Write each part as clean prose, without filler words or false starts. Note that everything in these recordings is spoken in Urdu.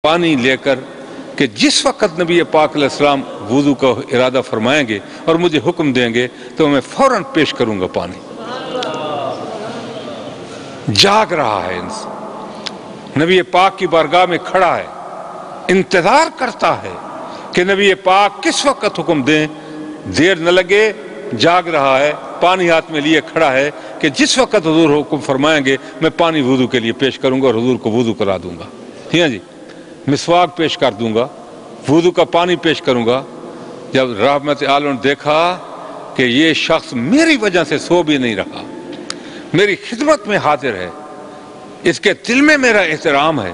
پانی لے کر کہ جس وقت نبی پاک علیہ السلام وضو کا ارادہ فرمائیں گے اور مجھے حکم دیں گے تو میں فوراً پیش کروں گا پانی۔ جاگ رہا ہے انسان، نبی پاک کی بارگاہ میں کھڑا ہے، انتظار کرتا ہے کہ نبی پاک کس وقت حکم دیں، دیر نہ لگے، جاگ رہا ہے، پانی ہاتھ میں لیے کھڑا ہے کہ جس وقت حضور حکم فرمائیں گے میں پانی وضو کے لیے پیش کروں گا اور حضور کو وضو کرا دوں گا۔ ٹھیک ہے جی، مسواک پیش کر دوں گا، وضو کا پانی پیش کروں گا۔ جب رحمت عالم نے دیکھا کہ یہ شخص میری وجہ سے سو بھی نہیں رہا، میری خدمت میں حاضر ہے، اس کے دل میں میرا احترام ہے،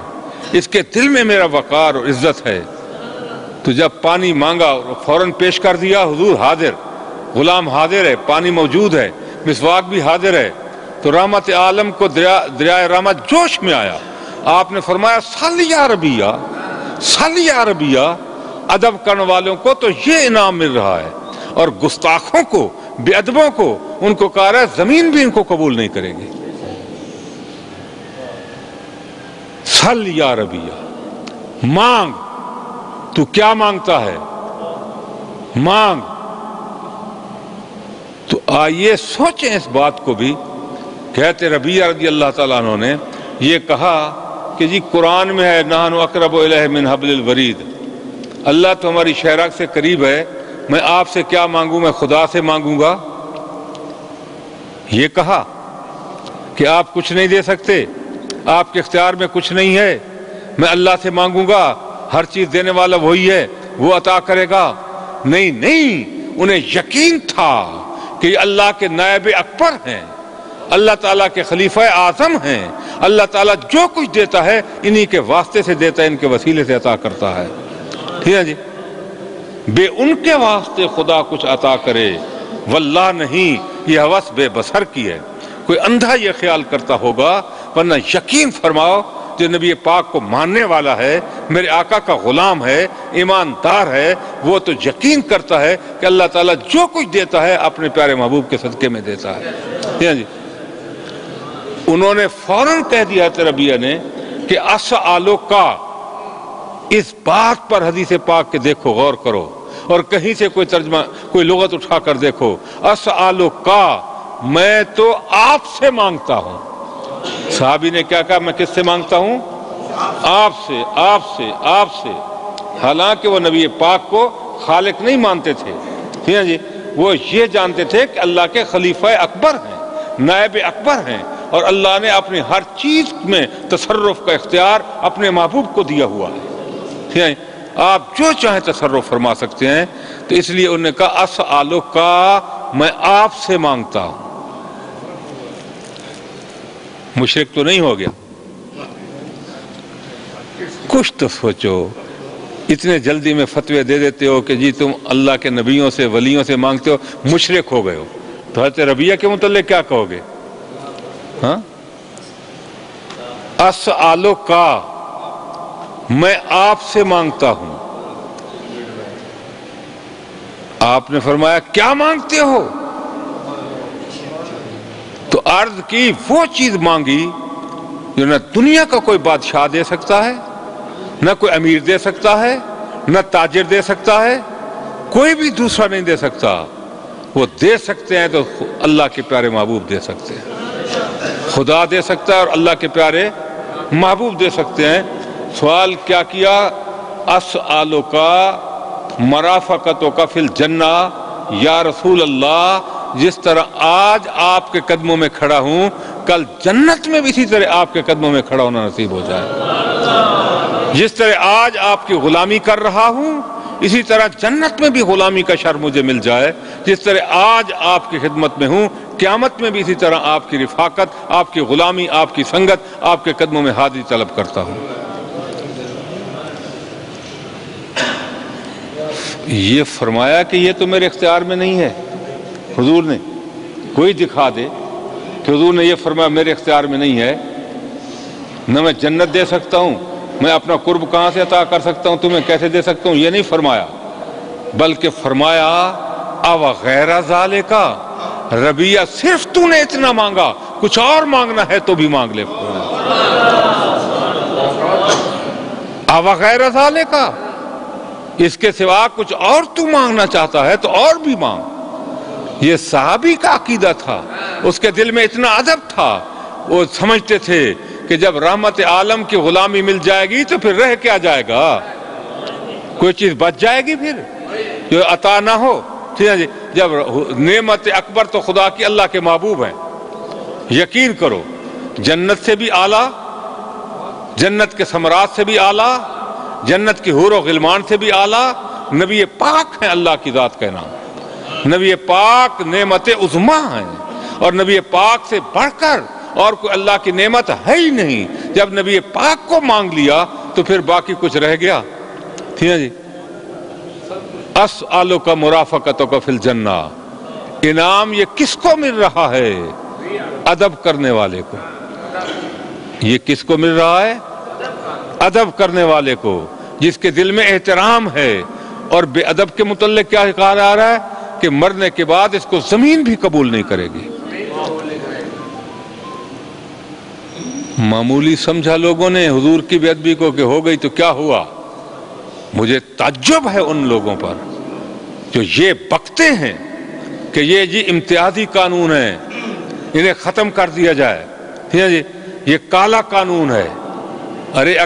اس کے دل میں میرا وقار اور عزت ہے، تو جب پانی مانگا اور فوراً پیش کر دیا، حضور حاضر، غلام حاضر ہے، پانی موجود ہے، مسواک بھی حاضر ہے، تو رحمت عالم کو دریائے رحمت جوش میں آیا۔ آپ نے فرمایا صلی یا ربیہ، صلی یا ربیہ، ادب کرنے والوں کو تو یہ انعام مل رہا ہے اور گستاخوں کو، بے ادبوں کو، ان کو کہا رہا ہے زمین بھی ان کو قبول نہیں کرے گی۔ صلی یا ربیہ، مانگ، تو کیا مانگتا ہے، مانگ۔ تو آئیے سوچیں اس بات کو بھی۔ کہتے ربیہ رضی اللہ تعالیٰ عنہ نے یہ کہا کہ جی قرآن میں ہے نحن اقرب الیہ من حبل الورید، اللہ تو ہماری شہرک سے قریب ہے، میں آپ سے کیا مانگوں، میں خدا سے مانگوں گا۔ یہ کہا کہ آپ کچھ نہیں دے سکتے، آپ کے اختیار میں کچھ نہیں ہے، میں اللہ سے مانگوں گا، ہر چیز دینے والا وہی ہے، وہ عطا کرے گا۔ نہیں نہیں، انہیں یقین تھا کہ یہ اللہ کے نائب اکبر ہیں، اللہ تعالیٰ کے خلیفہ اعظم ہیں، اللہ تعالیٰ جو کچھ دیتا ہے انہی کے واسطے سے دیتا ہے، ان کے وسیلے سے عطا کرتا ہے۔ ٹھیک ہے جی، بے ان کے واسطے خدا کچھ عطا کرے واللہ نہیں، یہ ہوس بے بصر کی ہے۔ کوئی اندھا یہ خیال کرتا ہوگا، ورنہ یقین فرماؤ جو نبی پاک کو ماننے والا ہے، میرے آقا کا غلام ہے، ایماندار ہے، وہ تو یقین کرتا ہے کہ اللہ تعالیٰ جو کچھ دیتا ہے اپنے پیارے محبوب کے صدقے میں دیتا ہے۔ ٹھیک ہے جی، انہوں نے فوراً کہہ دیا حضرت ربیہ نے کہ اسألو کا، اس بات پر حدیث پاک کے دیکھو، غور کرو، اور کہیں سے کوئی ترجمہ، کوئی لغت اٹھا کر دیکھو، اسألو کا، میں تو آپ سے مانگتا ہوں۔ صحابی نے کیا کہا، میں کس سے مانگتا ہوں، آپ سے، آپ سے، آپ سے۔ حالانکہ وہ نبی پاک کو خالق نہیں مانتے تھے، ٹھیک ہے جی، وہ یہ جانتے تھے کہ اللہ کے خلیفہ اکبر ہیں، نائب اکبر ہیں، اور اللہ نے اپنی ہر چیز میں تصرف کا اختیار اپنے محبوب کو دیا ہوا ہے۔ ٹھیک ہے، آپ جو چاہیں تصرف فرما سکتے ہیں، تو اس لیے انہوں نے کہا اسألو کا، میں آپ سے مانگتا ہوں۔ مشرک تو نہیں ہو گیا؟ کچھ تو سوچو، اتنے جلدی میں فتوے دے دیتے ہو کہ جی تم اللہ کے نبیوں سے، ولیوں سے مانگتے ہو، مشرک ہو گئے ہو۔ تو حضرت ربیہ کے متعلق کیا کہو گے؟ ہاں، اسألو کا، میں آپ سے مانگتا ہوں۔ آپ نے فرمایا کیا مانگتے ہو؟ تو عرض کی وہ چیز مانگی جو نہ دنیا کا کوئی بادشاہ دے سکتا ہے، نہ کوئی امیر دے سکتا ہے، نہ تاجر دے سکتا ہے، کوئی بھی دوسرا نہیں دے سکتا۔ وہ دے سکتے ہیں تو اللہ کے پیارے محبوب دے سکتے ہیں، خدا دے سکتا ہے اور اللہ کے پیارے محبوب دے سکتے ہیں۔ سوال کیا کیا، اسألو کا مرافقتو کا فی الجنہ، یا رسول اللہ جس طرح آج آپ کے قدموں میں کھڑا ہوں، کل جنت میں بھی اسی طرح آپ کے قدموں میں کھڑا ہونا نصیب ہو جائے۔ جس طرح آج آپ کی غلامی کر رہا ہوں، اسی طرح جنت میں بھی غلامی کا شرف مجھے مل جائے۔ جس طرح آج آپ کی خدمت میں ہوں، قیامت میں بھی اسی طرح آپ کی رفاقت، آپ کی غلامی، آپ کی سنگت، آپ کے قدموں میں حاضری طلب کرتا ہوں۔ یہ فرمایا کہ یہ تو میرے اختیار میں نہیں ہے۔ حضور نے کوئی دکھا دے کہ حضور نے یہ فرمایا میرے اختیار میں نہیں ہے، نہ میں جنت دے سکتا ہوں، میں اپنا قرب کہاں سے عطا کر سکتا ہوں، تمہیں کیسے دے سکتا ہوں، یہ نہیں فرمایا، بلکہ فرمایا او غیر ذالک، ربیہ صرف تو نے اتنا مانگا، کچھ اور مانگنا ہے تو بھی مانگ لے۔ غیر ذالک کا، اس کے سوا کچھ اور تو مانگنا چاہتا ہے تو اور بھی مانگ۔ یہ صحابی کا عقیدہ تھا، اس کے دل میں اتنا ادب تھا، وہ سمجھتے تھے کہ جب رحمت عالم کی غلامی مل جائے گی تو پھر رہ کیا جائے گا، کوئی چیز بچ جائے گی پھر جو عطا نہ ہو؟ ٹھیک ہے جی، جب نعمت اکبر تو خدا کی اللہ کے محبوب ہیں، یقین کرو جنت سے بھی اعلیٰ، جنت کے ثمرات سے بھی اعلیٰ، جنت کی حور و غلمان سے بھی اعلیٰ نبی پاک ہیں، اللہ کی ذات کا نام نبی پاک نعمت عظمیٰ ہیں، اور نبی پاک سے بڑھ کر اور کوئی اللہ کی نعمت ہے ہی نہیں۔ جب نبی پاک کو مانگ لیا تو پھر باقی کچھ رہ گیا؟ ٹھیک ہے جی، اسألک مرافقتک فی الجنہ، انعام یہ کس کو مل رہا ہے؟ ادب کرنے والے کو۔ یہ کس کو مل رہا ہے؟ ادب کرنے والے کو، جس کے دل میں احترام ہے۔ اور بے ادب کے متعلق کیا کہا جا رہا ہے کہ مرنے کے بعد اس کو زمین بھی قبول نہیں کرے گی۔ معمولی سمجھا لوگوں نے حضور کی بے ادبی کو کہ ہو گئی تو کیا ہوا۔ مجھے تعجب ہے ان لوگوں پر جو یہ بکتے ہیں کہ یہ جی امتیازی قانون ہے، انہیں ختم کر دیا جائے، ٹھیک ہے جی، یہ کالا قانون ہے۔ ارے